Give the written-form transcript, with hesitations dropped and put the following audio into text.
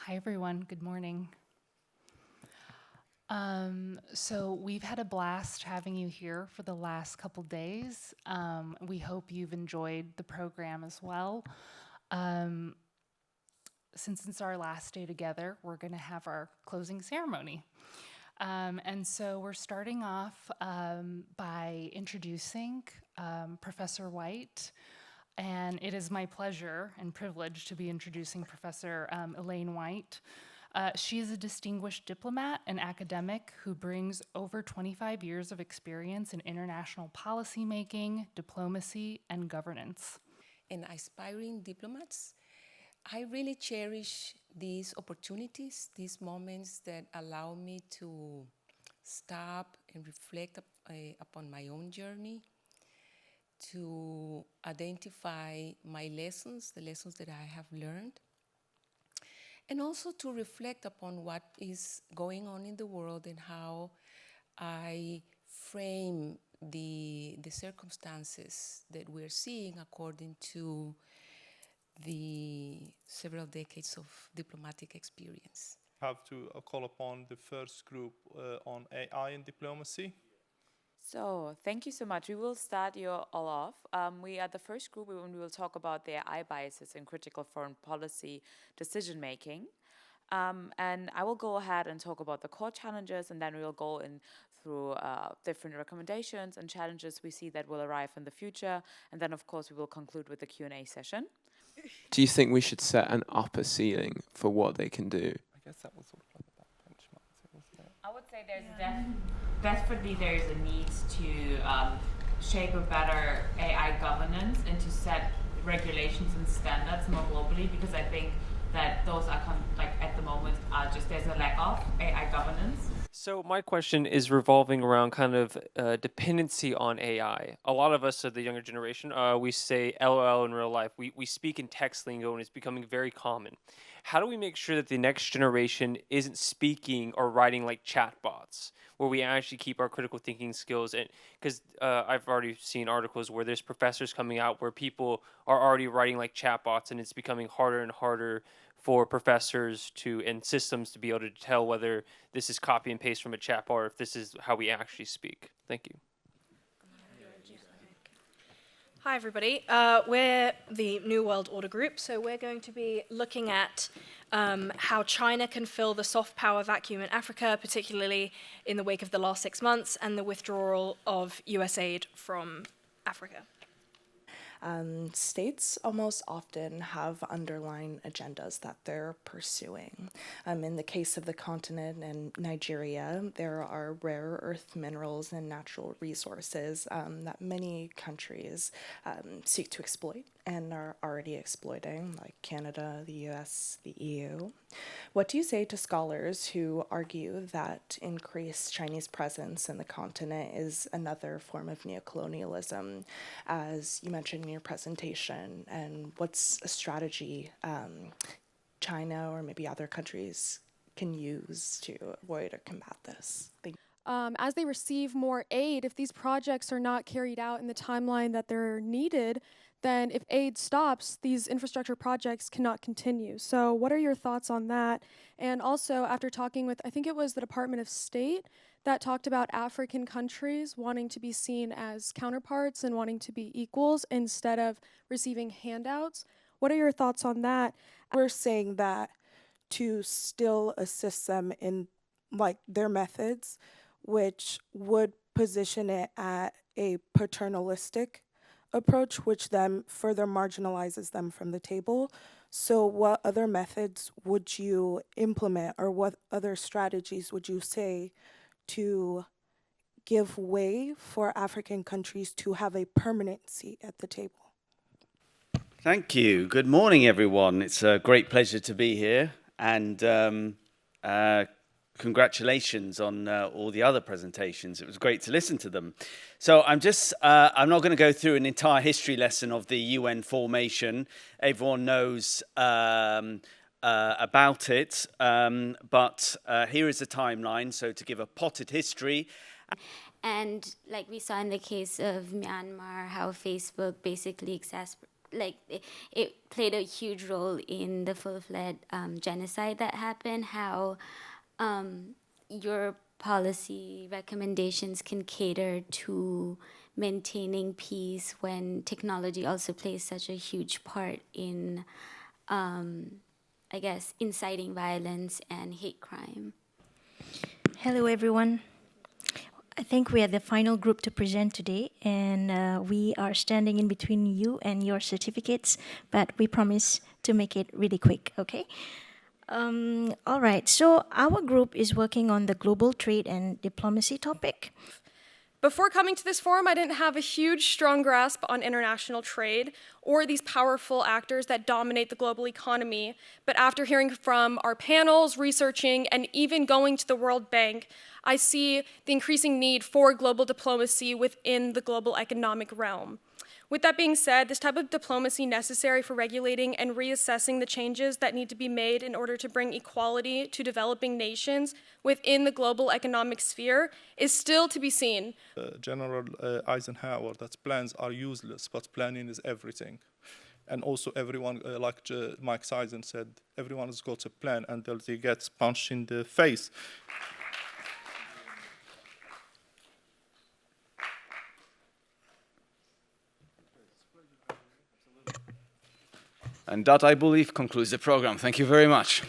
Hi, everyone. Good morning. So we've had a blast having you here for the last couple days. We hope you've enjoyed the program as well. Um, since it's our last day together, we're going to have our closing ceremony. And so we're starting off by introducing Professor White. And it is my pleasure and privilege to be introducing Professor Elaine White. She is a distinguished diplomat and academic who brings over 25 years of experience in international policymaking, diplomacy, and governance. And aspiring diplomats, I really cherish these opportunities, these moments that allow me to stop and reflect upon my own journey, to identify my lessons, the lessons that I have learned, and also to reflect upon what is going on in the world and how I frame the circumstances that we're seeing according to the several decades of diplomatic experience. Have to call upon the first group on AI and diplomacy. So thank you so much. We will start you all off. We are the first group when we will talk about the AI biases in critical foreign policy decision making. And I will go ahead and talk about the core challenges, and then we will go in through different recommendations and challenges we see that will arrive in the future. And then, of course, we will conclude with the Q&A session. Do you think we should set an upper ceiling for what they can do? I guess that was sort of like that benchmark, wasn't it? I would say definitely there's a need to shape a better AI governance and to set regulations and standards more globally, because I think that those are at the moment there's a lack of AI governance. So my question is revolving around kind of dependency on AI. A lot of us of the younger generation, we say LOL in real life. We speak in text lingo, and it's becoming very common. How do we make sure that the next generation isn't speaking or writing like chatbots, where we actually keep our critical thinking skills? And because I've already seen articles where there's professors coming out where people are already writing like chatbots, and it's becoming harder and harder for professors and systems to be able to tell whether this is copy and paste from a chatbot or if this is how we actually speak. Thank you. Hi, everybody. We're the New World Order Group, so we're going to be looking at how China can fill the soft power vacuum in Africa, particularly in the wake of the last 6 months and the withdrawal of US aid from Africa. States almost often have underlying agendas that they're pursuing. In the case of the continent and Nigeria, there are rare earth minerals and natural resources that many countries seek to exploit and are already exploiting, like Canada, the US, the EU. What do you say to scholars who argue that increased Chinese presence in the continent is another form of neocolonialism, as you mentioned in your presentation, and what's a strategy China or maybe other countries can use to avoid or combat this? Thank you. As they receive more aid, if these projects are not carried out in the timeline that they're needed, then if aid stops, these infrastructure projects cannot continue. So what are your thoughts on that? And also, after talking with, I think it was the Department of State that talked about African countries wanting to be seen as counterparts and wanting to be equals instead of receiving handouts. What are your thoughts on that? We're saying that to still assist them in like their methods, which would position it at a paternalistic approach, which then further marginalizes them from the table. So what other methods would you implement, or what other strategies would you say to give way for African countries to have a permanent seat at the table? Thank you. Good morning, everyone. It's a great pleasure to be here, and congratulations on all the other presentations. It was great to listen to them. So I'm not going to go through an entire history lesson of the UN formation. Everyone knows about it, but here is a timeline. So to give a potted history. And like we saw in the case of Myanmar, how Facebook basically like it played a huge role in the full-fledged genocide that happened, how your policy recommendations can cater to maintaining peace when technology also plays such a huge part in, I guess, inciting violence and hate crime. Hello, everyone. I think we are the final group to present today, and we are standing in between you and your certificates, but we promise to make it really quick, okay? All right, so our group is working on the global trade and diplomacy topic. Before coming to this forum, I didn't have a huge, strong grasp on international trade or these powerful actors that dominate the global economy. But after hearing from our panels, researching, and even going to the World Bank, I see the increasing need for global diplomacy within the global economic realm. With that being said, this type of diplomacy necessary for regulating and reassessing the changes that need to be made in order to bring equality to developing nations within the global economic sphere is still to be seen. General Eisenhower, that plans are useless, but planning is everything. And also everyone, like Mike Sison said, everyone has got a plan until they get punched in the face. And that, I believe, concludes the program. Thank you very much.